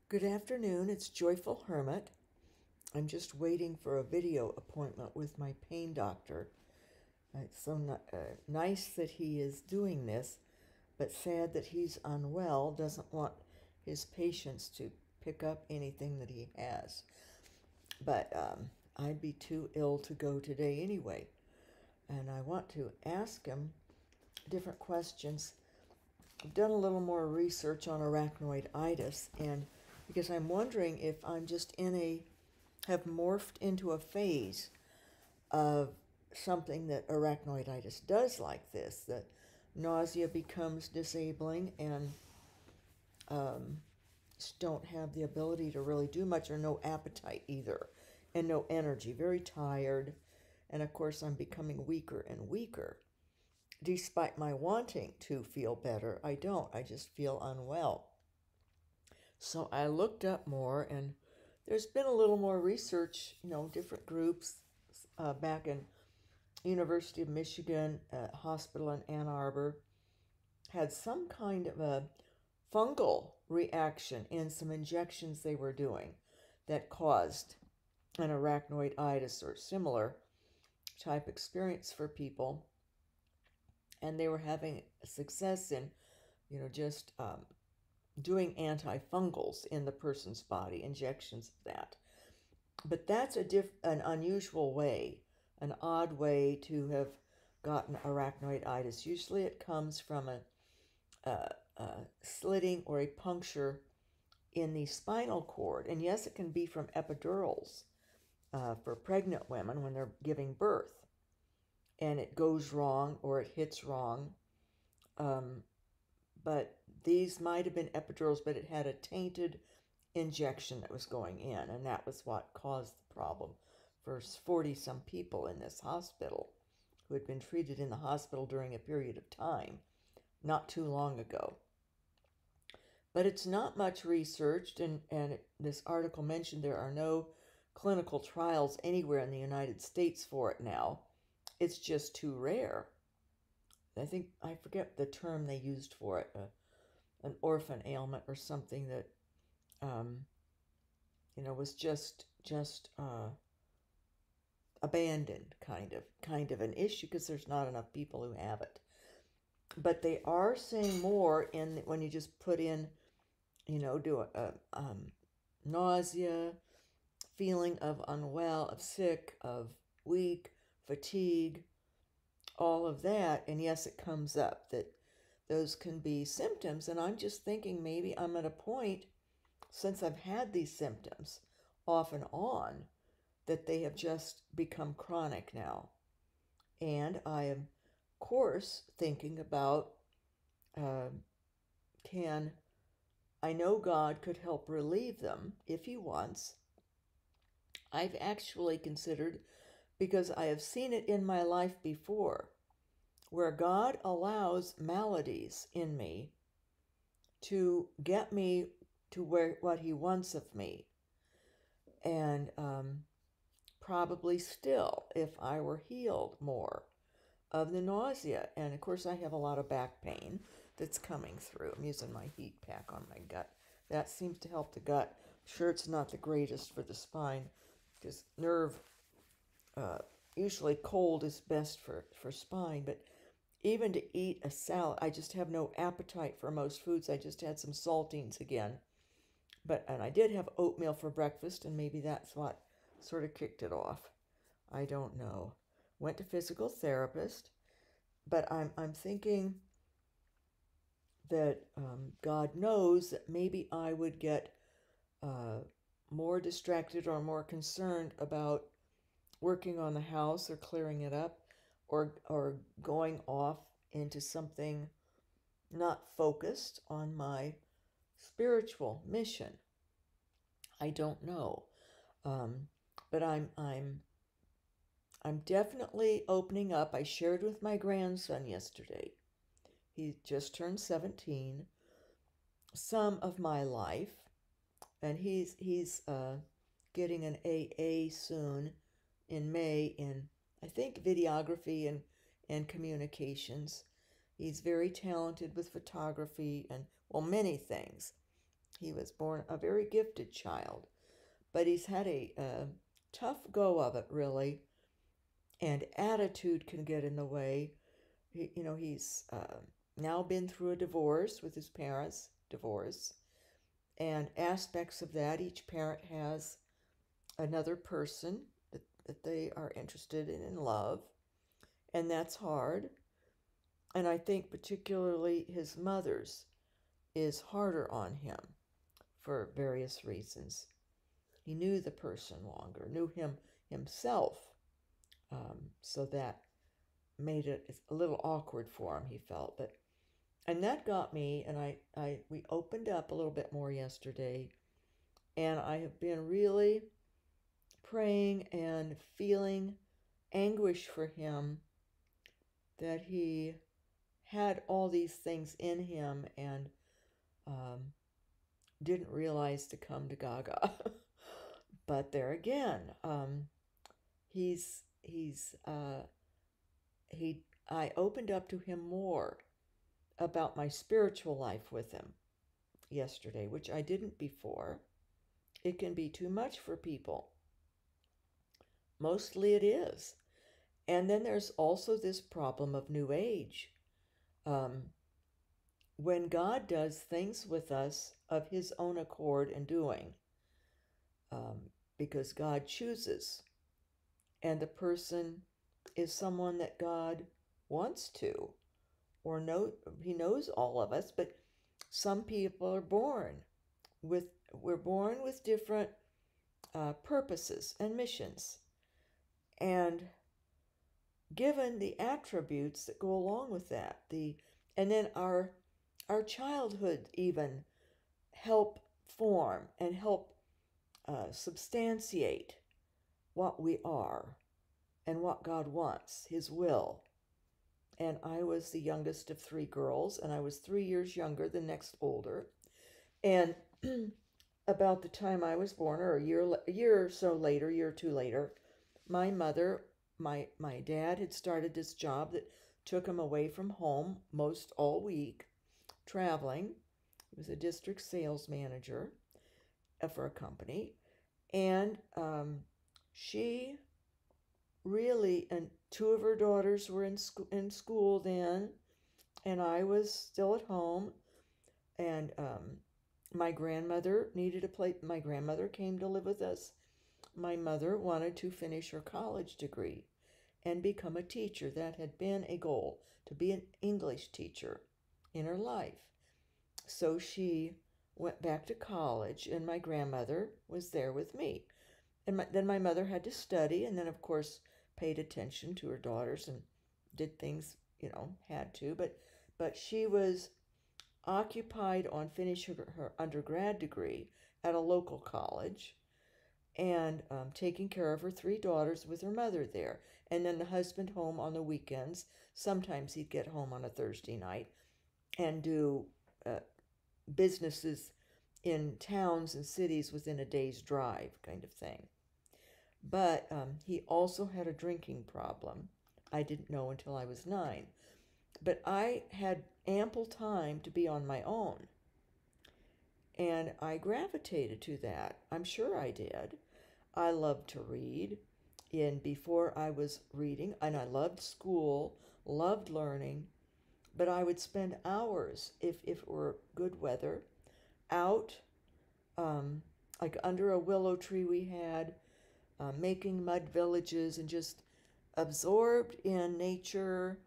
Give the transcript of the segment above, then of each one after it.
Good afternoon, it's Joyful Hermit. I'm just waiting for a video appointment with my pain doctor. It's so nice that he is doing this, but sad that he's unwell, doesn't want his patients to pick up anything that he has. But I'd be too ill to go today anyway. And I want to ask him different questions. I've done a little more research on arachnoiditis, and because I'm wondering if I'm just have morphed into a phase of something that arachnoiditis does like this, that nausea becomes disabling and just don't have the ability to really do much, or no appetite either, and no energy, very tired. And of course, I'm becoming weaker and weaker. Despite my wanting to feel better, I don't. I just feel unwell. So I looked up more, and there's been a little more research, different groups back in University of Michigan hospital in Ann Arbor had some kind of a fungal reaction in some injections they were doing that caused an arachnoiditis or similar type experience for people. And they were having success in, just doing antifungals in the person's body, injections of that. But that's an unusual way, an odd way to have gotten arachnoiditis. Usually it comes from a slitting or a puncture in the spinal cord. And yes, it can be from epidurals for pregnant women when they're giving birth. And it goes wrong or it hits wrong. But these might have been epidurals, but it had a tainted injection that was going in, and that was what caused the problem for 40-some people in this hospital who had been treated in the hospital during a period of time, not too long ago. But it's not much researched, and this article mentioned there are no clinical trials anywhere in the United States for it now. It's just too rare. I forget the term they used for it, an orphan ailment or something that, was just abandoned, kind of an issue because there's not enough people who have it. But they are saying more when you just put in, do nausea, feeling of unwell, of sick, of weak, fatigue, all of that. And yes, it comes up that those can be symptoms. And I'm just thinking maybe I'm at a point, since I've had these symptoms off and on, that they have just become chronic now. And I am, of course, thinking about I know God could help relieve them if He wants. I've actually considered, because I have seen it in my life before, where God allows maladies in me to get me to what He wants of me. And probably still, if I were healed more of the nausea. And of course, I have a lot of back pain that's coming through. I'm using my heat pack on my gut. That seems to help the gut. I'm sure it's not the greatest for the spine, because usually cold is best for spine. But even to eat a salad, I just have no appetite for most foods. I just had some saltines again. And I did have oatmeal for breakfast, and maybe that's what sort of kicked it off. I don't know. Went to physical therapist, but I'm thinking that God knows that maybe I would get more distracted or more concerned about working on the house or clearing it up, or going off into something not focused on my spiritual mission. I don't know, but I'm definitely opening up. I shared with my grandson yesterday. He just turned 17. Some of my life, and he's getting an AA soon in May in, I think, videography and communications. He's very talented with photography and, well, many things. He was born a very gifted child, but he's had a tough go of it, really, and attitude can get in the way. He's now been through a divorce with his parents, divorce, and aspects of that. Each parent has another person that they are interested in and love, and that's hard. And I think particularly his mother's is harder on him for various reasons. He knew the person longer, knew him himself, so that made it a little awkward for him, he felt. And that got me, and we opened up a little bit more yesterday, and I have been really praying and feeling anguish for him that he had all these things in him and didn't realize to come to Gaga. But there again, I opened up to him more about my spiritual life with him yesterday, which I didn't before. It can be too much for people. Mostly it is. And then there's also this problem of New Age. When God does things with us of his own accord and doing, because God chooses, and the person is someone that God wants to, or he knows all of us, but some people are we're born with different purposes and missions, and given the attributes that go along with that, and then our childhood even help form and help substantiate what we are and what God wants, his will. And I was the youngest of three girls, and I was 3 years younger than next older. And about the time I was born, or a year or so later, year or two later, my mother, my dad had started this job that took him away from home most all week, traveling. He was a district sales manager for a company. And she really, and two of her daughters were in school then, and I was still at home. And my grandmother needed a place. My grandmother came to live with us. My mother wanted to finish her college degree and become a teacher. That had been a goal, to be an English teacher in her life. So she went back to college, and my grandmother was there with me. And then my mother had to study, and then, of course, paid attention to her daughters and did things, had to. But she was occupied on finishing her undergrad degree at a local college, and taking care of her three daughters with her mother there. And then the husband home on the weekends. Sometimes he'd get home on a Thursday night and do businesses in towns and cities within a day's drive kind of thing. But he also had a drinking problem. I didn't know until I was 9. But I had ample time to be on my own. And I gravitated to that. I'm sure I did. I loved to read. And before I was reading, and I loved school, loved learning, but I would spend hours, if it were good weather, out, like under a willow tree we had, making mud villages and just absorbed in nature.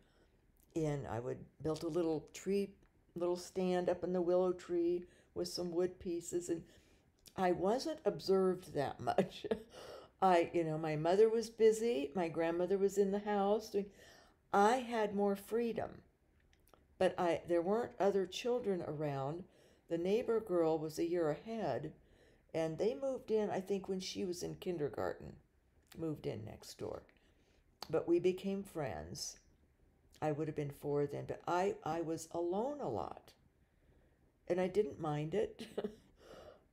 And I would build a little stand up in the willow tree with some wood pieces, and I wasn't observed that much. My mother was busy, my grandmother was in the house. I had more freedom, but there weren't other children around. The neighbor girl was a year ahead, and they moved in, I think, when she was in kindergarten, moved in next door. But we became friends. I would have been 4 then, but I was alone a lot, and I didn't mind it.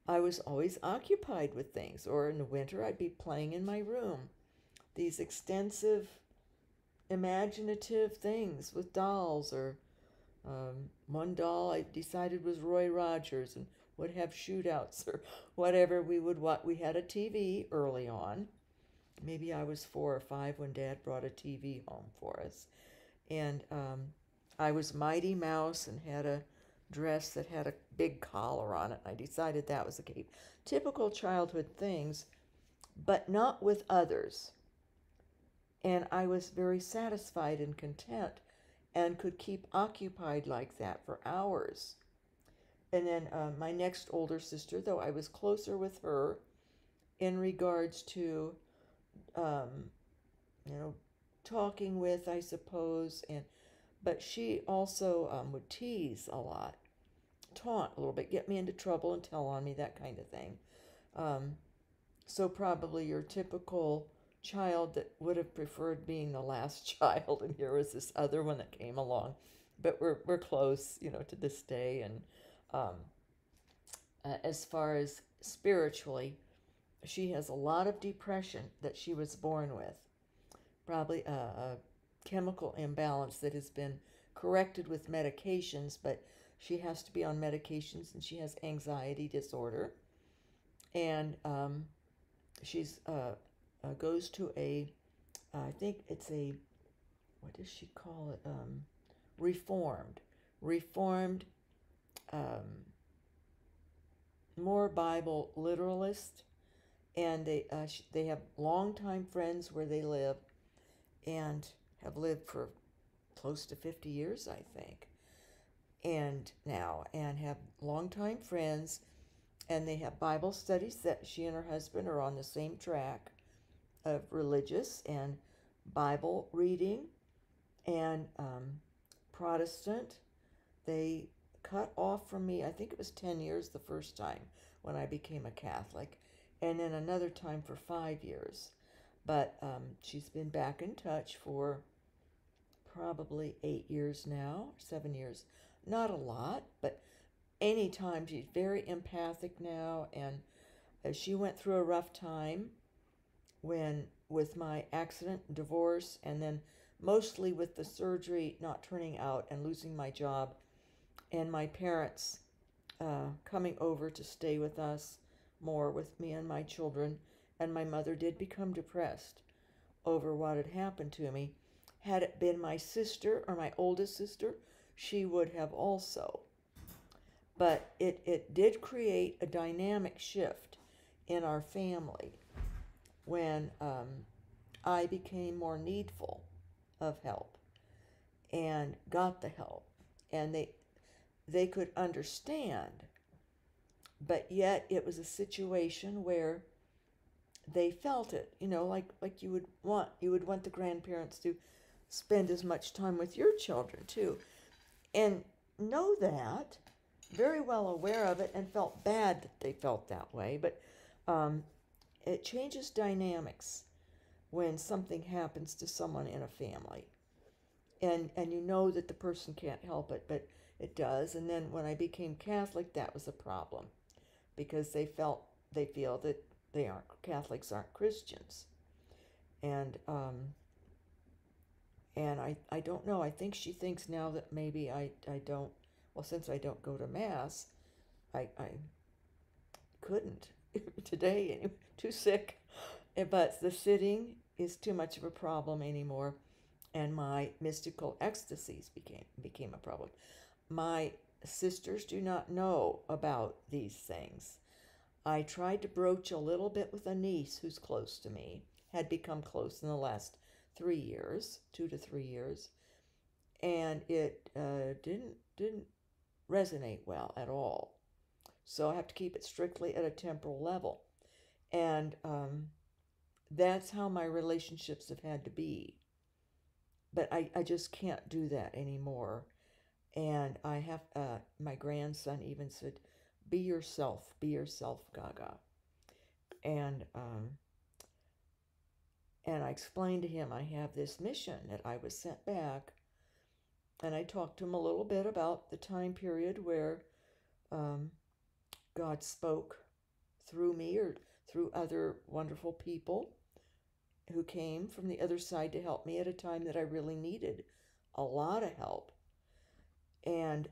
I was always occupied with things, or in the winter I'd be playing in my room. These extensive, imaginative things with dolls, or one doll I decided was Roy Rogers, and would have shootouts or whatever. We would watch. We had a TV early on. Maybe I was 4 or 5 when Dad brought a TV home for us. And I was Mighty Mouse and had a dress that had a big collar on it. I decided that was a cape. Typical childhood things, but not with others. And I was very satisfied and content and could keep occupied like that for hours. And then my next older sister, though I was closer with her in regards to, um, talking with, I suppose, but she also would tease a lot, taunt a little bit, get me into trouble and tell on me, that kind of thing. Um, so probably your typical child that would have preferred being the last child, and here was this other one that came along. But we're close, to this day. And um, as far as spiritually, she has a lot of depression that she was born with, probably a chemical imbalance that has been corrected with medications, but she has to be on medications, and she has anxiety disorder. And she's goes to I think it's what does she call it? Reformed, um, more Bible literalist, and they have longtime friends where they live, and have lived for close to 50 years, I think, and have longtime friends, and they have Bible studies that she and her husband are on the same track of religious and Bible reading, and Protestant. They cut off from me, I think it was 10 years the first time when I became a Catholic, and then another time for 5 years. But she's been back in touch for probably 8 years now, 7 years. Not a lot, but anytime. She's very empathic now, and she went through a rough time with my accident, divorce, and then mostly with the surgery not turning out and losing my job, and my parents coming over to stay with us more, with me and my children. And my mother did become depressed over what had happened to me. Had it been my sister or my oldest sister, she would have also. But it did create a dynamic shift in our family when I became more needful of help and got the help. And they could understand, but yet it was a situation where they felt it, like you would want the grandparents to spend as much time with your children too, and know that, very well aware of it, and felt bad that they felt that way. But it changes dynamics when something happens to someone in a family, and you know that the person can't help it, but it does. And then when I became Catholic, that was a problem, because they feel that Catholics aren't Christians. And I don't know, I think she thinks now that maybe I don't, well, since I don't go to Mass, I couldn't today, anyway, too sick. But the sitting is too much of a problem anymore, and my mystical ecstasies became a problem. My sisters do not know about these things. I tried to broach a little bit with a niece who's close to me, had become close in the last 3 years, 2 to 3 years, and it didn't resonate well at all. So I have to keep it strictly at a temporal level. And that's how my relationships have had to be. But I just can't do that anymore. And I have, my grandson even said, be yourself, Gaga. And I explained to him I have this mission that I was sent back. And I talked to him a little bit about the time period where God spoke through me or through other wonderful people who came from the other side to help me at a time that I really needed a lot of help. And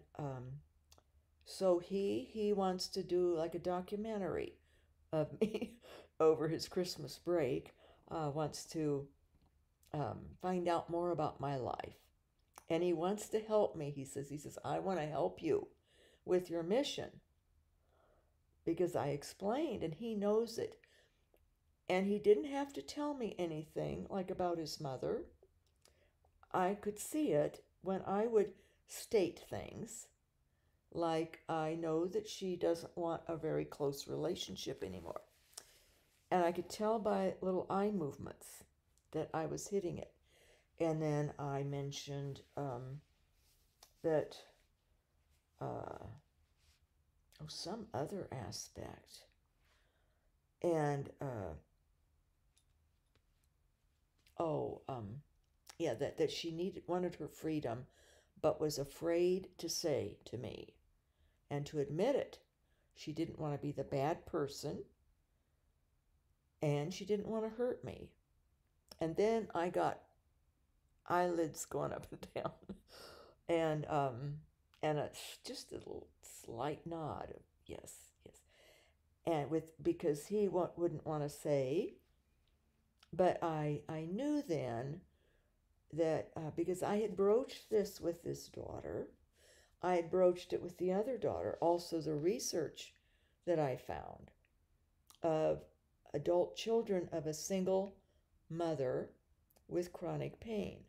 So he wants to do like a documentary of me over his Christmas break. Wants to find out more about my life, and he wants to help me. He says, I want to help you with your mission because I explained, and he knows it. And he didn't have to tell me anything like about his mother. I could see it when I would state things like, I know that she doesn't want a very close relationship anymore. And I could tell by little eye movements that I was hitting it. And then I mentioned that, some other aspect. And, that she wanted her freedom, but was afraid to say to me and to admit it. She didn't want to be the bad person, and she didn't want to hurt me. And then I got eyelids going up and down, and just a little slight nod of yes, yes, and because he wouldn't want to say, but I knew then that because I had broached this with this daughter, I had broached it with the other daughter. Also, the research that I found of adult children of a single mother with chronic pain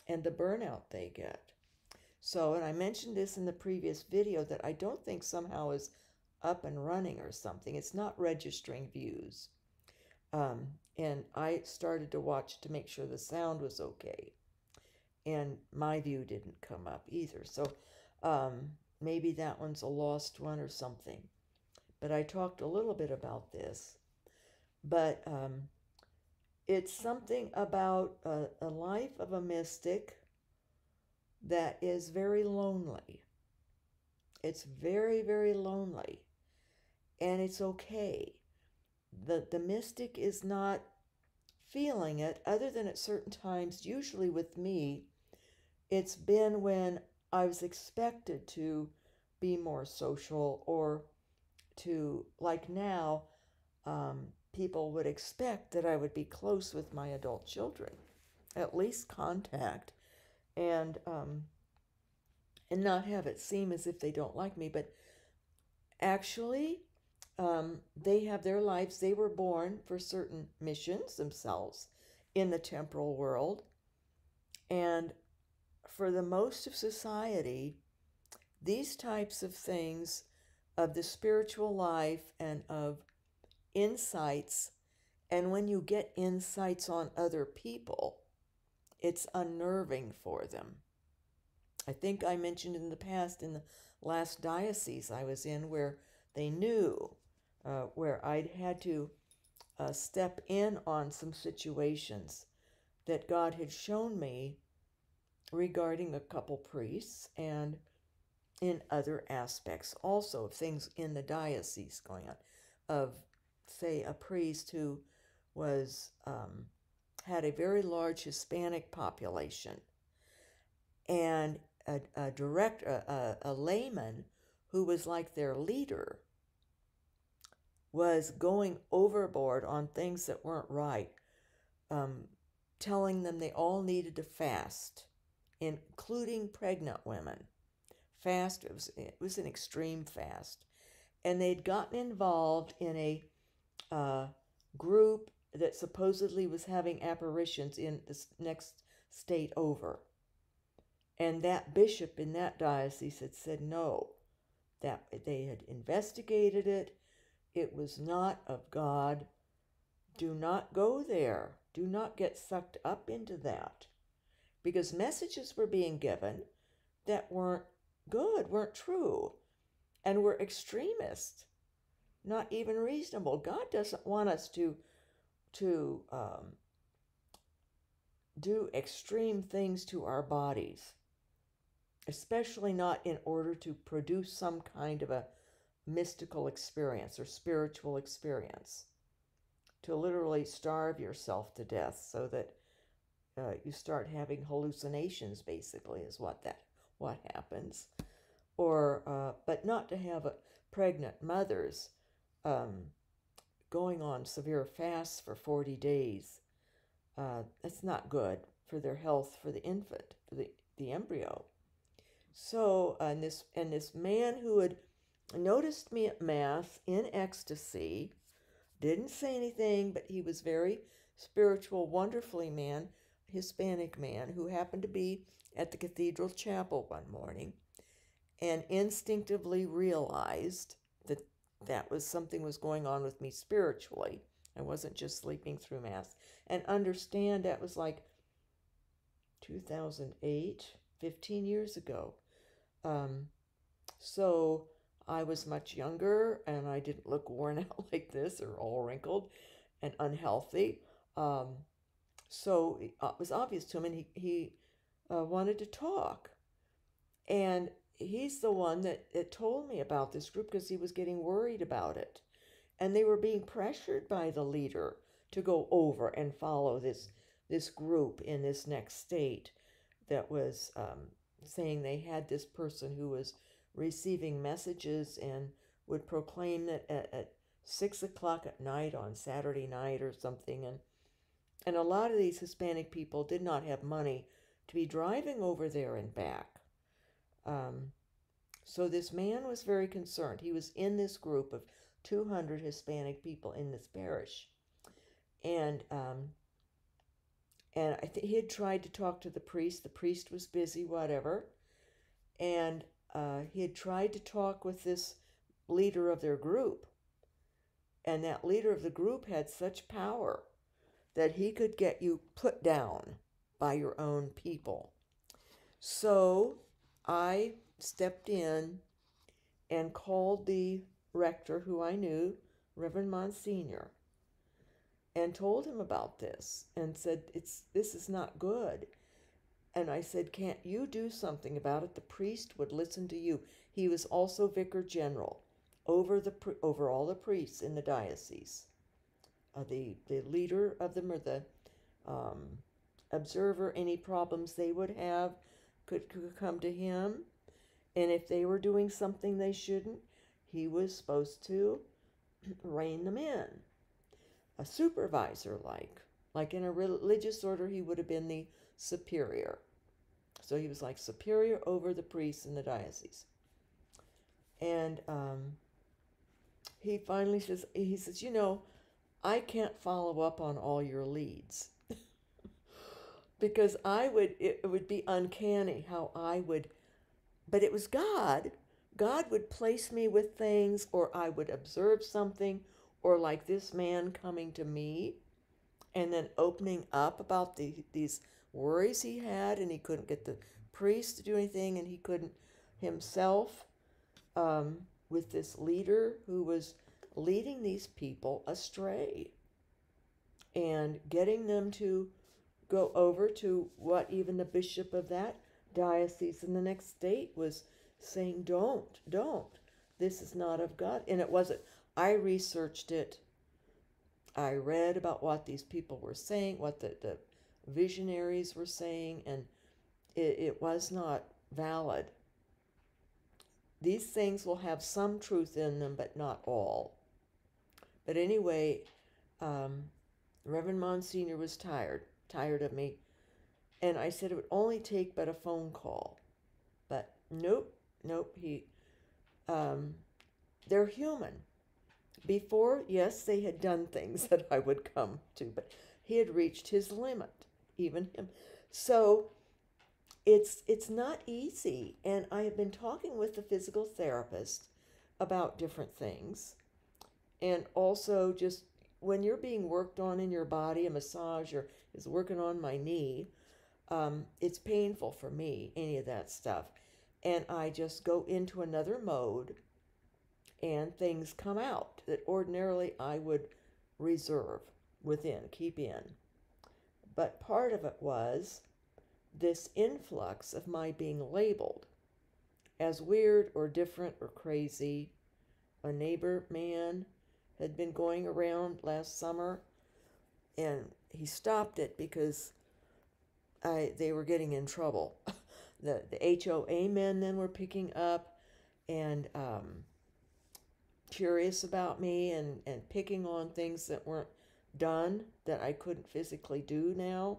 and the burnout they get. So, and I mentioned this in the previous video that I don't think somehow is up and running or something. It's not registering views. And I started to watch to make sure the sound was okay. And my view didn't come up either. So maybe that one's a lost one or something. But I talked a little bit about this. But it's something about a life of a mystic that is very lonely. It's very, very lonely. And it's okay. The mystic is not feeling it, other than at certain times. Usually with me, it's been when I was expected to be more social, or to, like now, people would expect that I would be close with my adult children, at least contact, and not have it seem as if they don't like me. But actually, they have their lives. They were born for certain missions themselves in the temporal world. And for the most of society, these types of things of the spiritual life and of insights, and when you get insights on other people, it's unnerving for them. I think I mentioned in the past, in the last diocese I was in, where they knew where I'd had to step in on some situations that God had shown me regarding a couple priests, and in other aspects also of things in the diocese going on, of, say, a priest who was had a very large Hispanic population, and a layman who was like their leader was going overboard on things that weren't right, telling them they all needed to fast, including pregnant women. Fast, it was an extreme fast. And they'd gotten involved in a group that supposedly was having apparitions in the next state over. And that bishop in that diocese had said no, that they had investigated it. It was not of God. Do not go there. Do not get sucked up into that. Because messages were being given that weren't good, weren't true, and were extremist, not even reasonable. God doesn't want us to do extreme things to our bodies, especially not in order to produce some kind of a mystical experience or spiritual experience, to literally starve yourself to death so that you start having hallucinations, basically, is what happens. or but not to have pregnant mothers um, going on severe fasts for 40 days. That's not good for their health, for the infant, for the embryo. So, and this man who had noticed me at Mass in ecstasy, didn't say anything, but he was very spiritual, wonderfully man, Hispanic man, who happened to be at the cathedral chapel one morning and instinctively realized that something was going on with me spiritually. I wasn't just sleeping through Mass. And understand that was like 2008, 15 years ago. Um, so I was much younger and I didn't look worn out like this or all wrinkled and unhealthy. Um, so it was obvious to him, and he wanted to talk. And he's the one that told me about this group because he was getting worried about it. And they were being pressured by the leader to go over and follow this group in this next state that was saying they had this person who was receiving messages and would proclaim that at 6 o'clock at night on Saturday night or something. And a lot of these Hispanic people did not have money to be driving over there and back. So this man was very concerned. He was in this group of 200 Hispanic people in this parish. And I think he had tried to talk to the priest. The priest was busy, whatever. And he had tried to talk with this leader of their group. And that leader of the group had such power that he could get you put down by your own people. So I stepped in and called the rector, who I knew, Reverend Monsignor, and told him about this and said, this is not good. And I said, can't you do something about it? The priest would listen to you. He was also vicar general over all the priests in the diocese. The leader of them, or the observer, any problems they would have could come to him. And if they were doing something they shouldn't, he was supposed to rein them in. A supervisor, like in a religious order, he would have been the superior. So he was like superior over the priests in the diocese. And he finally says, I can't follow up on all your leads. Because it would be uncanny how I would, but it was God. God would place me with things, or I would observe something, or like this man coming to me and then opening up about these worries he had, and he couldn't get the priest to do anything, and he couldn't himself, with this leader who was leading these people astray and getting them to go over to what even the bishop of that diocese in the next state was saying, don't. This is not of God. And it wasn't. I researched it. I read about what these people were saying, what the visionaries were saying, and it was not valid. These things will have some truth in them, but not all. But anyway, Reverend Monsignor was tired of me. And I said it would only take but a phone call. But nope, they're human. Before, yes, they had done things that I would come to, but he had reached his limit, even him. So it's not easy. And I have been talking with the physical therapist about different things. And also just when you're being worked on in your body, a massager is working on my knee, it's painful for me, any of that stuff. And I just go into another mode and things come out that ordinarily I would reserve keep in. But part of it was this influx of my being labeled as weird or different or crazy. A neighbor man had been going around last summer, and he stopped it because they were getting in trouble. The HOA men then were picking up and curious about me, and picking on things that weren't done, that I couldn't physically do now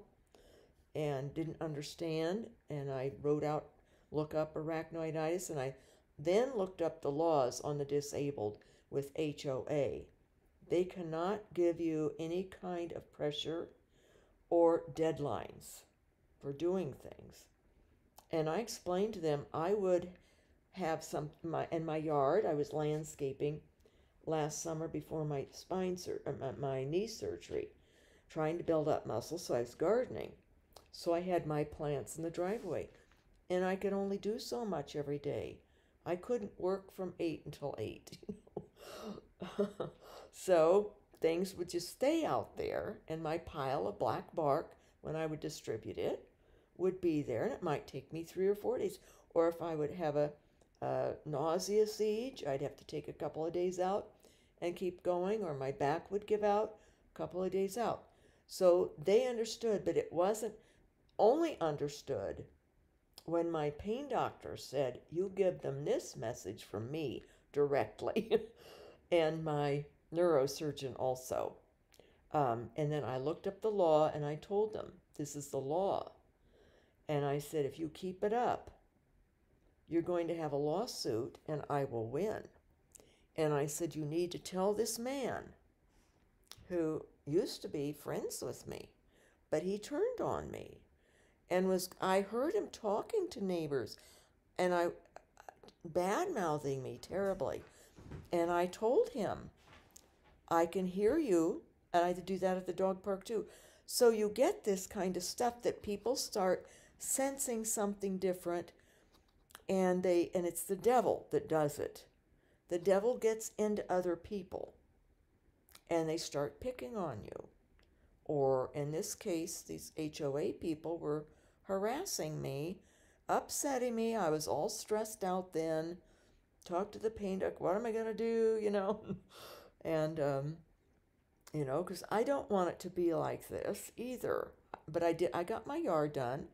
and didn't understand. And I look up arachnoiditis, and I then looked up the laws on the disabled with HOA. They cannot give you any kind of pressure or deadlines for doing things. And I explained to them I would have in my yard. I was landscaping last summer before my knee surgery, trying to build up muscle, so I was gardening. So I had my plants in the driveway, and I could only do so much every day. I couldn't work from 8 until 8. So things would just stay out there, and my pile of black bark, when I would distribute it, would be there, and it might take me 3 or 4 days. Or if I would have a nausea siege, I'd have to take a couple of days out and keep going, or my back would give out a couple of days out. So they understood, but it wasn't only understood when my pain doctor said, "You give them this message from me directly," and my neurosurgeon also. And then I looked up the law, and I told them, this is the law. And I said, if you keep it up, you're going to have a lawsuit, and I will win. And I said, you need to tell this man who used to be friends with me, but he turned on me, and I heard him talking to neighbors, and bad mouthing me terribly. And I told him, I can hear you, and I had to do that at the dog park too. So you get this kind of stuff that people start sensing something different, and it's the devil that does it. The devil gets into other people, and they start picking on you. Or in this case, these HOA people were harassing me, upsetting me. I was all stressed out then. Talked to the pain doc, what am I going to do, And, because I don't want it to be like this either. But I got my yard done.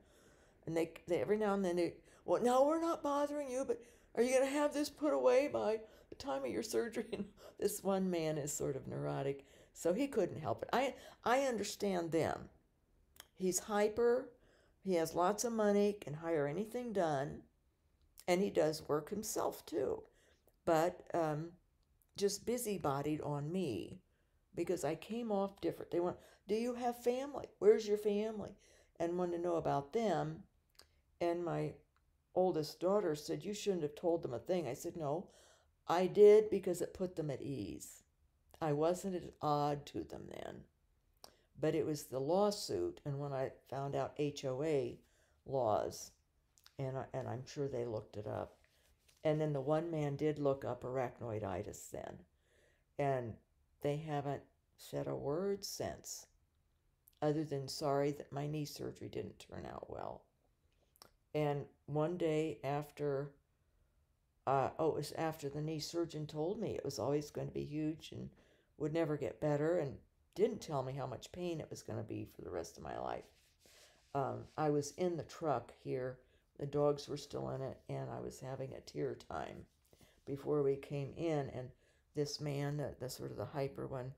And they every now and then, well, no, we're not bothering you, but are you going to have this put away by the time of your surgery? And this one man is sort of neurotic, so he couldn't help it. I understand them. He's hyper. He has lots of money, can hire anything done, and he does work himself too. But just busybodied on me because I came off different. They want, do you have family? Where's your family? And wanted to know about them. And my oldest daughter said, you shouldn't have told them a thing. I said, no, I did because it put them at ease. I wasn't as odd to them then. But it was the lawsuit, and when I found out HOA laws, and I'm sure they looked it up. And then the one man did look up arachnoiditis then. And they haven't said a word since, other than sorry that my knee surgery didn't turn out well. And one day after, it was after the knee surgeon told me it was always going to be huge and would never get better, and didn't tell me how much pain it was going to be for the rest of my life. I was in the truck here. The dogs were still in it, and I was having a tear time before we came in. And this man, the sort of the hyper one,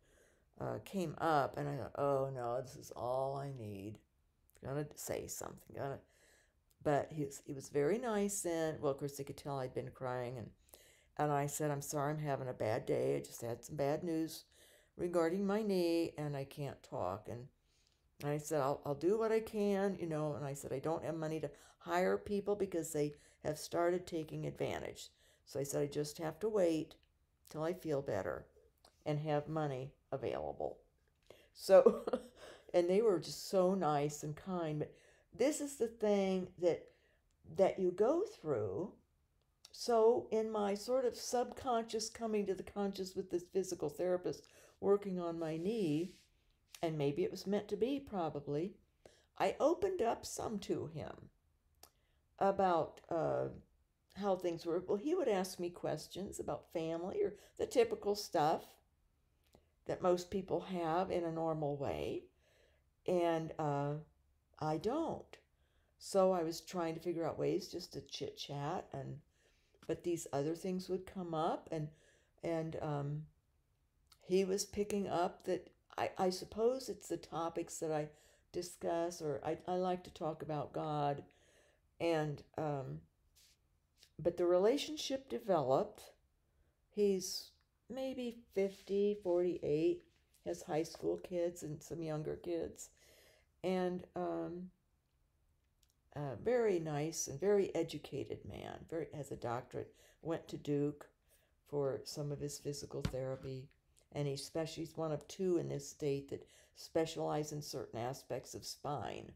came up, and I thought, oh no, this is all I need. Gonna say something. But he was very nice then. Well, of course, they could tell I'd been crying, and I said, I'm sorry, I'm having a bad day. I just had some bad news regarding my knee, and I can't talk. And I said, I'll do what I can, and I said, I don't have money to hire people because they have started taking advantage. So I said, I just have to wait till I feel better and have money available. So, and they were just so nice and kind. But this is the thing that you go through. So in my sort of subconscious coming to the conscious with this physical therapist working on my knee, and maybe it was meant to be, probably, I opened up some to him about how things were. Well, he would ask me questions about family or the typical stuff that most people have in a normal way, and I don't. So I was trying to figure out ways just to chit-chat, and but these other things would come up, and he was picking up that I suppose it's the topics that I discuss, or I like to talk about God, and but the relationship developed. He's maybe 50, 48, has high school kids and some younger kids, and very nice and very educated man, very has a doctorate, went to Duke for some of his physical therapy, and he's one of two in this state that specialize in certain aspects of spine,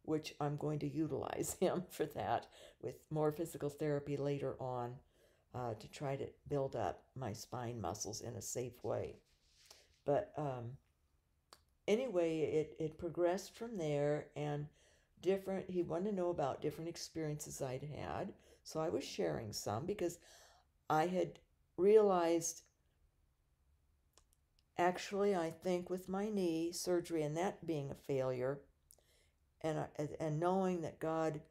which I'm going to utilize him for that with more physical therapy later on, to try to build up my spine muscles in a safe way. But anyway, it progressed from there, and he wanted to know about different experiences I'd had. So I was sharing some because I had realized, actually, I think with my knee surgery and that being a failure, and knowing that God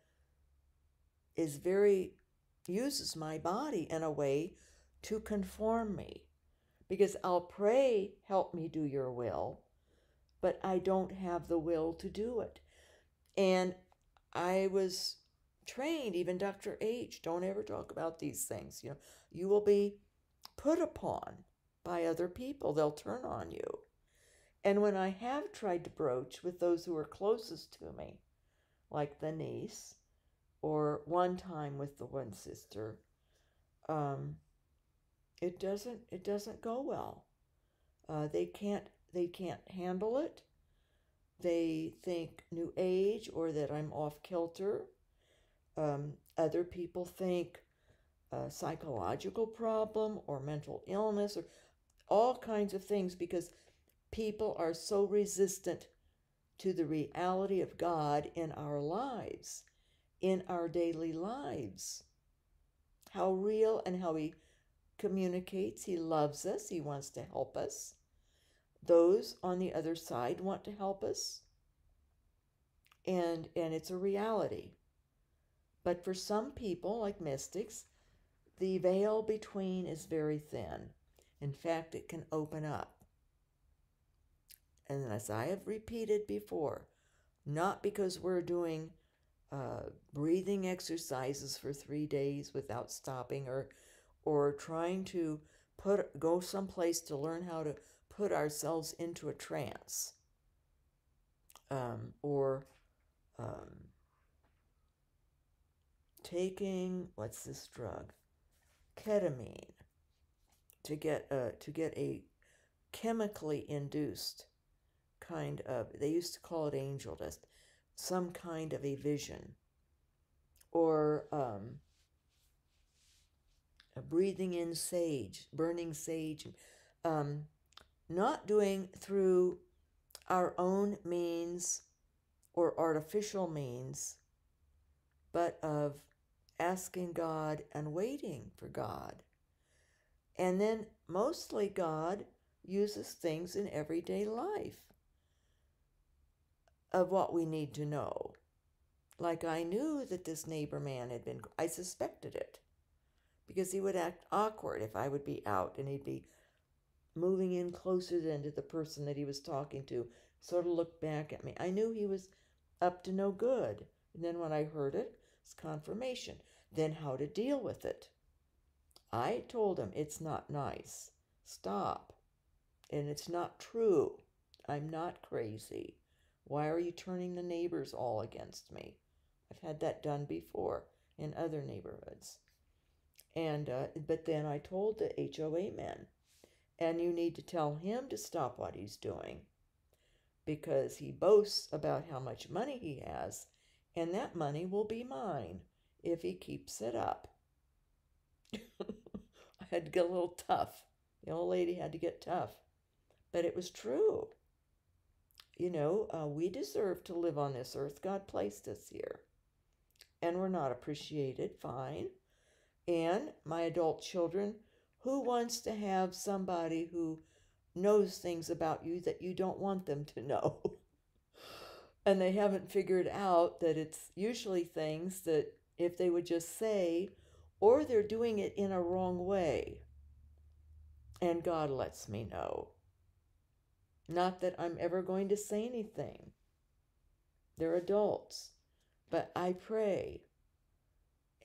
uses my body in a way to conform me, because I'll pray, help me do your will, but I don't have the will to do it. And I was trained, even Dr. H, don't ever talk about these things. You will be put upon by other people. They'll turn on you. And when I have tried to broach with those who are closest to me, like the niece, or one time with the one sister, it doesn't go well. They can't handle it. They think New Age, or that I'm off kilter. Other people think a psychological problem or mental illness, or all kinds of things, because people are so resistant to the reality of God in our lives, in our daily lives. How real and how He communicates. He loves us. He wants to help us. Those on the other side want to help us. And it's a reality. But for some people, like mystics, the veil between is very thin. In fact, it can open up. And as I have repeated before, not because we're doing breathing exercises for 3 days without stopping, or trying to go someplace to learn how to put ourselves into a trance, or taking, what's this drug, ketamine, to get a chemically induced kind of, they used to call it angel dust, some kind of a vision, or breathing in sage, burning sage, not doing through our own means or artificial means, but of asking God and waiting for God. And then mostly God uses things in everyday life of what we need to know. Like, I knew that this neighbor man I suspected it, because he would act awkward if I would be out and he'd be moving in closer than to the person that he was talking to, sort of look back at me. I knew he was up to no good. And then when I heard it, it's confirmation. Then how to deal with it. I told him, it's not nice. Stop. And it's not true. I'm not crazy. Why are you turning the neighbors all against me? I've had that done before in other neighborhoods. And but then I told the HOA man, and you need to tell him to stop what he's doing, because he boasts about how much money he has, and that money will be mine if he keeps it up. I had to get a little tough. The old lady had to get tough. But it was true. We deserve to live on this earth. God placed us here. And we're not appreciated, fine. And my adult children, who wants to have somebody who knows things about you that you don't want them to know? And they haven't figured out that it's usually things that if they would just say, or they're doing it in a wrong way. And God lets me know. Not that I'm ever going to say anything. They're adults. But I pray,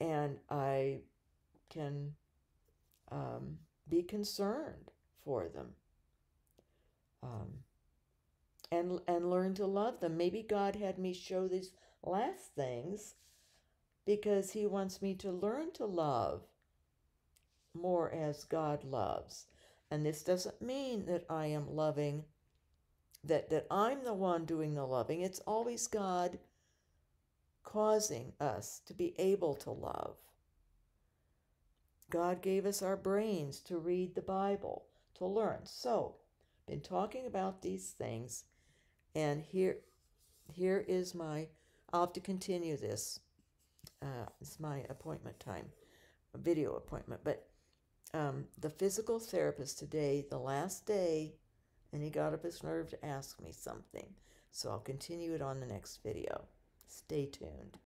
and I can be concerned for them, and learn to love them. Maybe God had me show these last things because he wants me to learn to love more as God loves. And this doesn't mean that I am loving, that I'm the one doing the loving. It's always God causing us to be able to love. God gave us our brains to read the Bible, to learn. So, been talking about these things, and here is my, I'll have to continue this. It's my appointment time, a video appointment. But the physical therapist today, the last day, and he got up his nerve to ask me something. So I'll continue it on the next video. Stay tuned.